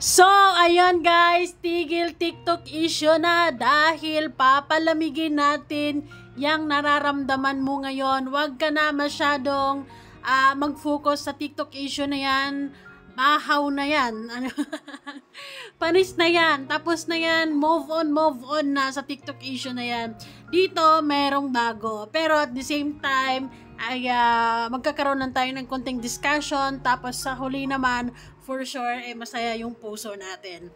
So, ayan guys, tigil TikTok issue na dahil papalamigin natin yung nararamdaman mo ngayon. Huwag ka na masyadong mag-focus sa TikTok issue na yan. Bahaw na yan. Panis na yan. Tapos na yan. Move on na sa TikTok issue na yan. Dito, merong bago. Pero at the same time, ay magkakaroon lang tayo ng konting discussion. Tapos sa huli naman, for sure, masaya yung puso natin.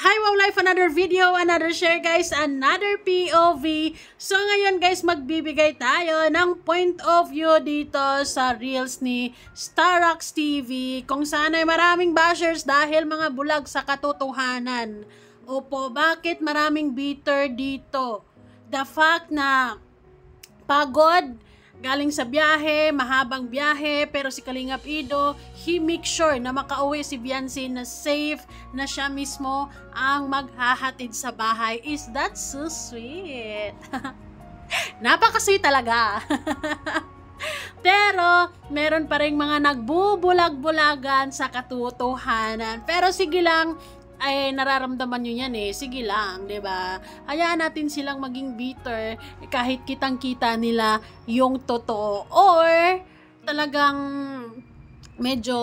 Hi, Wow Life! Another video, another share guys, another POV. So ngayon guys, magbibigay tayo ng point of view dito sa Reels ni Starrocks TV. Kung saan ay maraming bashers dahil mga bulag sa katotohanan. Opo, bakit maraming bitter dito? The fact na pagod, galing sa biyahe, mahabang biyahe, pero si Kalingap Ido, he make sure na makauwi si Viancy na safe, na siya mismo ang maghahatid sa bahay. Is that so sweet? Napaka-sweet talaga. Pero, meron pa rin mga nagbubulag-bulagan sa katotohanan. Pero sige lang, ay nararamdaman nyo yan sige lang, 'di ba? Hayaan natin silang maging bitter kahit kitang-kita nila yung totoo or talagang medyo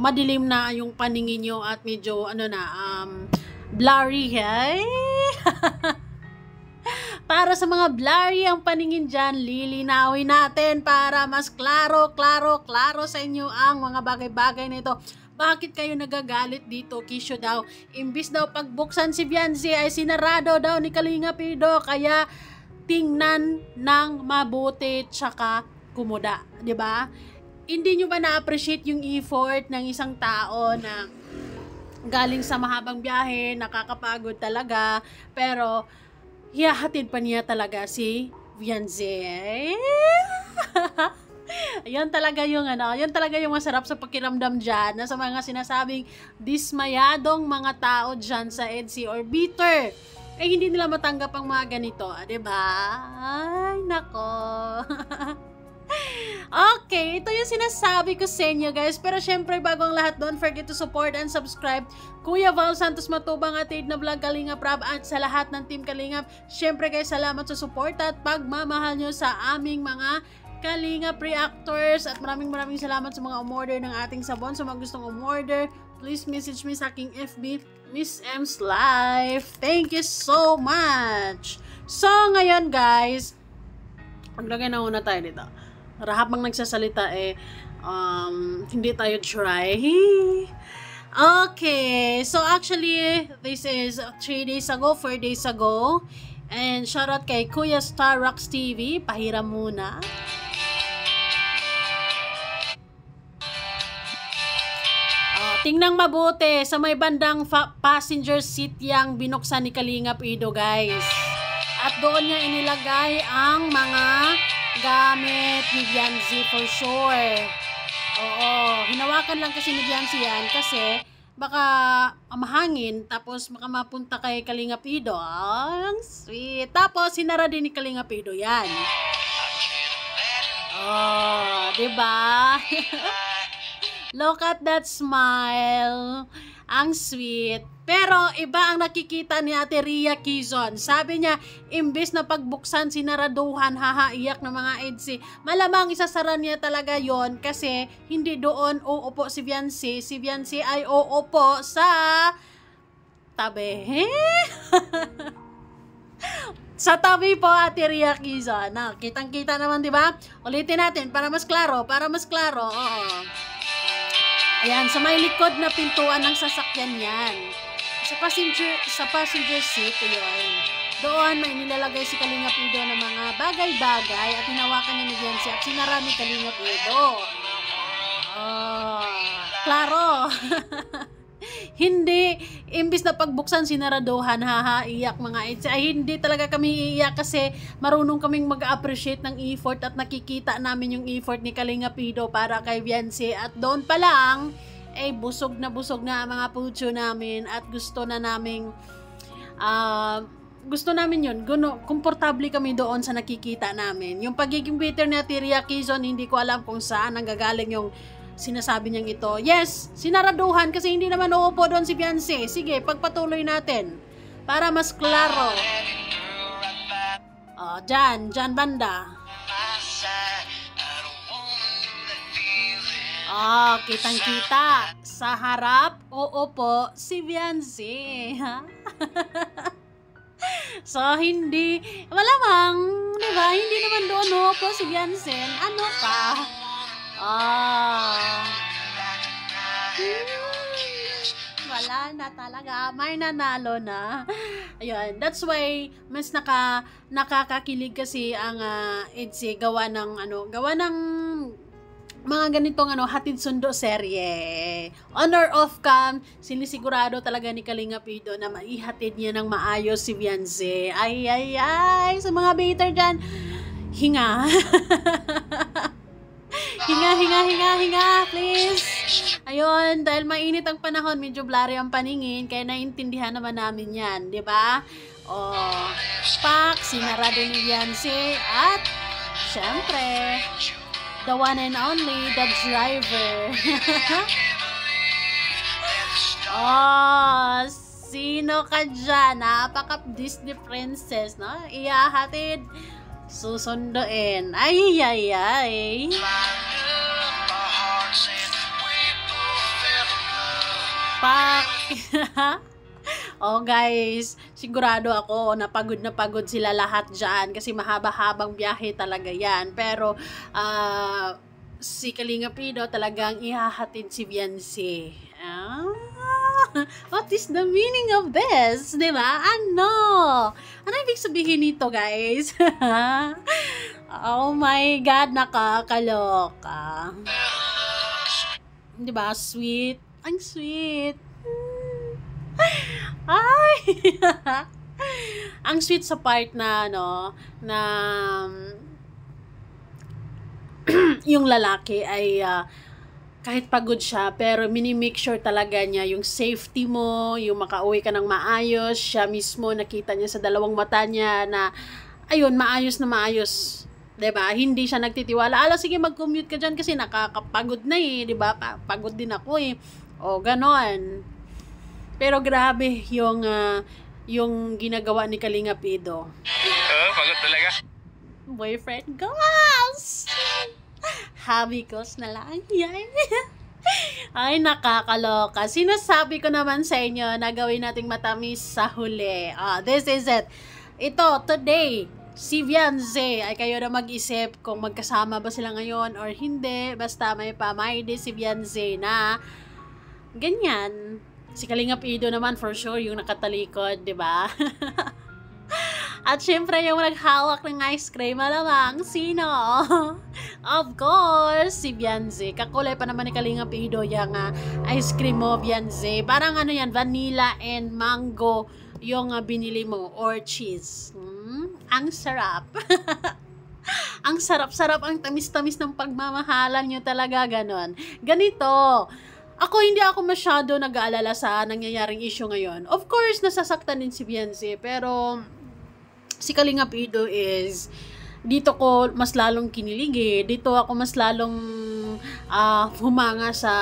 madilim na yung paningin nyo at medyo blurry, Para sa mga blurry ang paningin dyan, lilinawin natin para mas klaro sa inyo ang mga bagay-bagay na ito. Bakit kayo nagagalit dito? Kisyo daw. Imbis daw pagbuksan si Viancy ay sinarado daw ni Kalingap Ido. Kaya tingnan ng mabuti tsaka kumuda. 'Di ba? Hindi nyo ba na-appreciate yung effort ng isang tao na galing sa mahabang biyahe, nakakapagod talaga, pero hihahatid pa niya talaga si Viancy. Yan talaga yung yun talaga yung masarap sa pakiramdam dyan, na sa mga sinasabing dismayadong mga tao dyan sa EDSA or bitter, hindi nila matanggap ang mga ganito, diba? Ay, nako. Okay, ito yung sinasabi ko sa inyo guys. Pero syempre, bago ang lahat, don't forget to support and subscribe Kuya Val Santos Matubang at Aid na Vlog, Kalingap Rab, at sa lahat ng Team Kalingap. Syempre guys, salamat sa support at pagmamahal nyo sa aming mga Kalingap reactors, at maraming salamat sa mga umorder ng ating sabon. Sa mga gustong umorder, please message me sa aking FB, Miss M's Life. Thank you so much. So ngayon guys, maglagay na muna tayo dito. Para habang nagsasalita hindi tayo try. Okay, so actually this is 3 days ago, 4 days ago. And shoutout kay Kuya Starrocks TV. Pahiram muna. Tingnan mabuti sa may bandang passenger seat yang binuksan ni Kalingap Ido guys. At doon niya inilagay ang mga gamit ni Viancy for sure. Oo, hinawakan lang kasi ni Viancy yan kasi baka mahangin, tapos baka mapunta kay Kalingap Ido. Ang sweet. Tapos hinara din ni Kalingap Ido yan. Oh, diba? Look at that smile. Ang sweet. Pero iba ang nakikita ni Ate Rhea Quezon. Sabi niya, imbis na pagbuksan sinaraduhan, hahaiyak ng mga EDSA. Malamang isasara niya talaga yon kasi hindi doon uupo si Viancy. Si Viancy ay uupo sa tabi. Sa tabi po, Ate Rhea Quezon. Kitang-kita naman, di ba? Ulitin natin para mas klaro, Oo. Ayan, sa may likod na pintuan ng sasakyan yan. Sa passenger seat, yun. Doon may nilalagay si Kalingap Ido ng mga bagay-bagay at hinawakan niya ni Viancy at sinara ni Kalingap Ido. Oh, klaro. Hindi, imbis na pagbuksan sinaraduhan, iyak mga EDSA. Ay, hindi talaga kami iiyak kasi marunong kaming mag-appreciate ng effort at nakikita namin yung effort ni Kalingap Ido para kay Viancy. At doon pa lang, busog na ang mga pucho namin at gusto namin yun. Komportable kami doon sa nakikita namin. Yung pagiging bitter ni Ate Rhea Quezon, hindi ko alam kung saan nanggagaling yung sinasabi niyang ito. Yes, sinaraduhan kasi hindi naman uupo doon si Beyonce. Sige, pagpatuloy natin para mas klaro. Dyan banda. Kitang-kita. Sa harap, uupo si Beyonce. Ha? So, hindi, malamang, di ba? Hindi naman doon uupo si Beyonce. Ano ka? Wala na talaga. May nanalo na. Ayun. That's why, mas nakakakilig kasi ang EDSA gawa ng mga ganitong hatid sundo serye. On or off cam, sinisigurado talaga ni Kalinga Pido na maihatid niya ng maayos si Beyonce. Ay. Sa mga baiter dyan, hinga. hinga, please. Ayun, dahil mainit ang panahon, medyo blurry ang paningin, kaya naiintindihan naman namin yan, di ba? Sinarado ni Beyonce, at syempre, the one and only, the driver. Sino ka dyan? Napaka-Disney princess, no? Iyahatid, susunduin. Ay. Guys, sigurado ako na pagod sila lahat dyan kasi mahaba-habang biyahe talaga yan. Pero si Kalinga Pido talagang ihahatid si Beyonce. What is the meaning of this? Diba? Ano ibig sabihin nito, guys? Oh my God, nakakaloka. Diba? Sweet. Ang sweet. Ay! Ang sweet sa part na, na yung lalaki ay kahit pagod siya, pero minimake sure talaga niya yung safety mo, yung makauwi ka ng maayos, siya mismo nakita niya sa dalawang mata niya na, ayun, maayos na maayos. Diba? Hindi siya nagtitiwala. Sige, mag-commute ka dyan kasi nakakapagod na diba? Pagod din ako ganon. Pero grabe yung ginagawa ni Kalinga Pido. Pagod talaga. Boyfriend goals! Hobby goals na lang. Ay, nakakaloka. Sinasabi ko naman sa inyo na gawin nating matamis sa huli. This is it. Ito, today, si Beyonce, ay kayo na mag-isip kung magkasama ba sila ngayon or hindi. Basta may pamayde si Beyonce na ganyan. Si Kalinga Pido naman for sure yung nakatalikod, di ba? At syempre yung naghawak ng ice cream, malamang sino? Of course, si Beyonce. Kakulay pa naman ni Kalinga Pido yung ice cream mo, Beyonce. Parang yan, vanilla and mango yung binili mo or cheese. Ang sarap. Ang sarap-sarap, ang tamis-tamis ng pagmamahalan nyo talaga, ganon. Ganito. Hindi ako masyado nag-aalala sa nangyayaring issue ngayon. Of course, nasasaktan din si Beyonce, pero si Kalinga Pido is, dito ko mas lalong kinilig Dito ako mas lalong humanga sa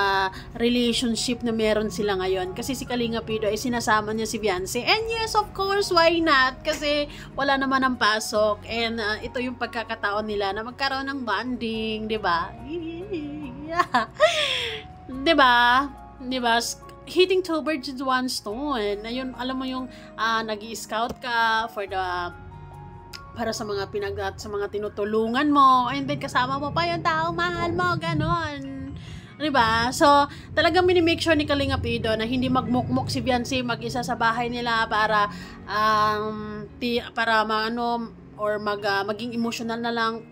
relationship na meron sila ngayon. Kasi si Kalinga Pido ay sinasama niya si Beyonce. And yes, of course, why not? Kasi wala naman ang pasok. And ito yung pagkakataon nila na magkaroon ng bonding, di ba? Diba? Hitting two birds with one stone. Ayun, alam mo yung nag-i-scout ka para sa mga sa mga tinutulungan mo, and then kasama mo pa yung tao mahal mo, ganon. Diba? So, talagang minimake sure ni Kalinga Pido na hindi magmukmuk si Beyonce mag-isa sa bahay nila para maging emotional na lang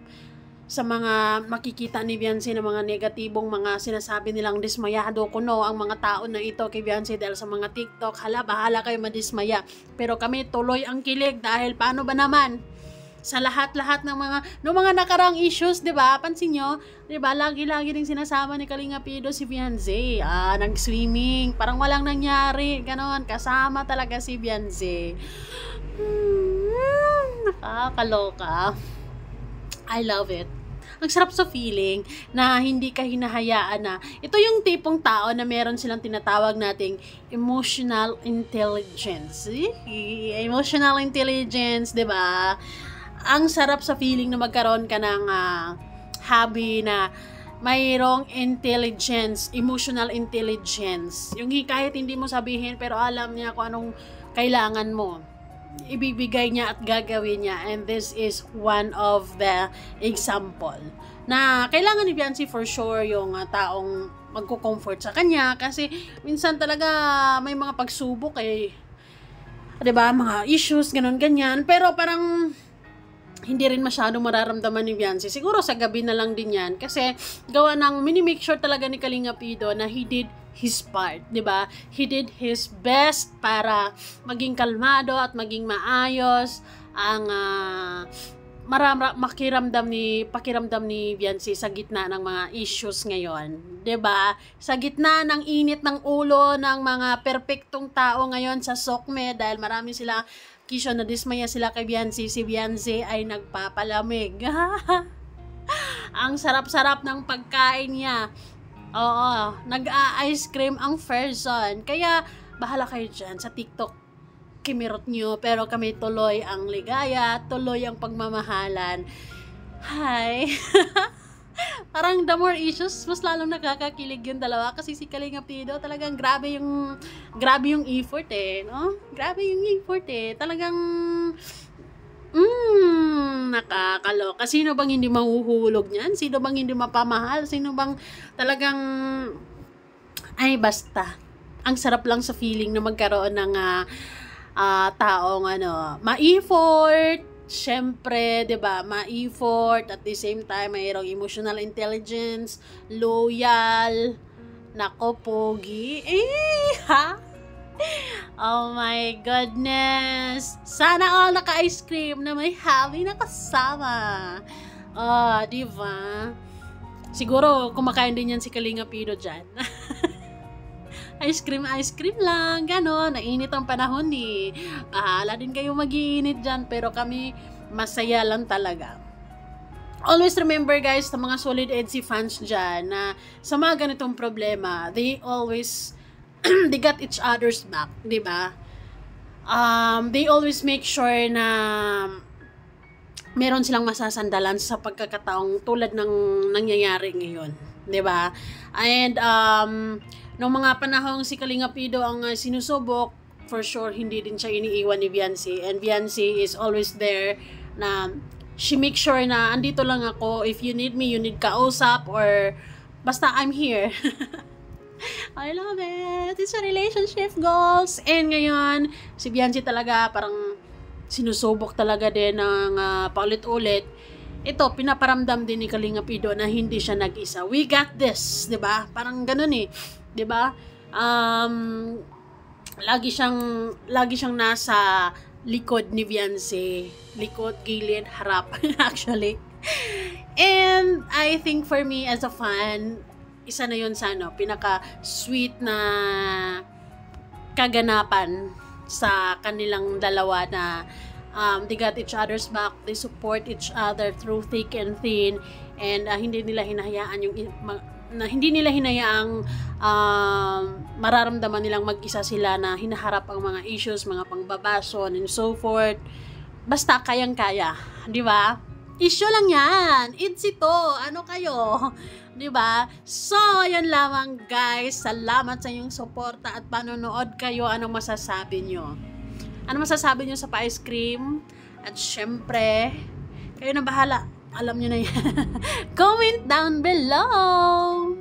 sa mga makikita ni Beyonce na mga negatibong mga sinasabi nilang dismayado kuno ang mga tao na ito kay Beyonce dahil sa mga TikTok. Bahala kayo madismaya. Pero kami tuloy ang kilig dahil paano ba naman sa lahat-lahat ng mga nakarang issues, 'di ba? Pansin nyo, 'di ba? Lagi-lagi ring sinasama ni Kalinga Pido si Beyonce. Nag-swimming, parang walang nangyari, ganon. Kasama talaga si Beyonce. Nakakaloka. I love it. ang sarap sa feeling na hindi ka hinahayaan na ito yung tipong tao na meron silang tinatawag nating emotional intelligence. Emotional intelligence, 'di ba? Ang sarap sa feeling na magkaroon ka ng hobby na mayroong intelligence, emotional intelligence. Yung kahit hindi mo sabihin pero alam niya kung anong kailangan mo, ibibigay niya at gagawin niya. And this is one of the example na kailangan ni Beyonce for sure yung taong magko-comfort sa kanya, kasi minsan talaga may mga pagsubok 'di ba, mga issues ganun ganyan, pero parang hindi rin masyadong mararamdaman ni Beyonce. Siguro sa gabi na lang din yan. Kasi gawa ng mini-make sure talaga ni Kalinga Pido na he did his part. 'Di ba? He did his best para maging kalmado at maging maayos ang pakiramdam ni Beyonce sa gitna ng mga issues ngayon. 'Di ba? Sa gitna ng init ng ulo ng mga perpektong tao ngayon sa SOCMED, dahil marami sila kisyo na dismaya sila kay Beyonce, si Beyonce ay nagpapalamig. Ang sarap-sarap ng pagkain niya. Oo, nag-a-ice cream ang person. Kaya bahala kayo dyan sa TikTok, kimirot nyo, pero kami tuloy ang ligaya, tuloy ang pagmamahalan. Hi! Parang the more issues, mas lalong nakakakilig yung dalawa, kasi si Kalinga Pido talagang grabe yung effort no? Grabe yung effort talagang nakakaloka. Sino bang hindi mahuhulog niyan? Sino bang hindi mapamahal? Sino bang talagang basta ang sarap lang sa feeling na magkaroon ng taong ma-effort. Siyempre, 'di ba, ma-effort at the same time mayroong emotional intelligence, loyal, nako pogi. Ha? Oh my goodness. Sana all naka-ice cream na may hobby na kasama. 'Di ba? Siguro kumakain din yan si Kalinga Pido diyan. Ice cream lang, gano'n. Nainit ang panahon Bahala din kayo mag-iinit dyan, pero kami masaya lang talaga. Always remember guys, sa mga solid EDSA fans dyan, na sa mga ganitong problema, they always, they got each other's back, di ba? They always make sure na meron silang masasandalan sa pagkakataong tulad ng nangyayari ngayon, di ba? And, noong mga panahong si Kalinga Pido ang sinusubok, for sure, hindi din siya iniiwan ni Beyonce. And Beyonce is always there na she makes sure na andito lang ako. If you need me, you need kausap, or basta I'm here. I love it. It's a relationship goals. And ngayon, si Beyonce talaga parang sinusubok talaga din ng paulit-ulit. Ito, pinaparamdam din ni Kalinga Pido na hindi siya nag-isa. We got this, 'di ba? Parang ganoon 'di ba? Lagi siyang nasa likod ni Beyonce. Likod, gilid, harap actually. And I think for me as a fan, isa na 'yon sa pinaka-sweet na kaganapan sa kanilang dalawa na they got each other's back, they support each other through thick and thin, and hindi nila hinayaang mararamdaman nilang mag-isa sila na hinaharap ang mga issues, mga pangbabason and so forth. Basta kayang-kaya, di ba? Issue lang yan. It's ito. Ano kayo? Di ba? So, ayan lamang guys. Salamat sa inyong suporta at panonood kayo. Anong masasabi nyo? Ano masasabi nyo sa pa-ice cream? At syempre, kayo na bahala. Alam nyo na yan. Comment down below!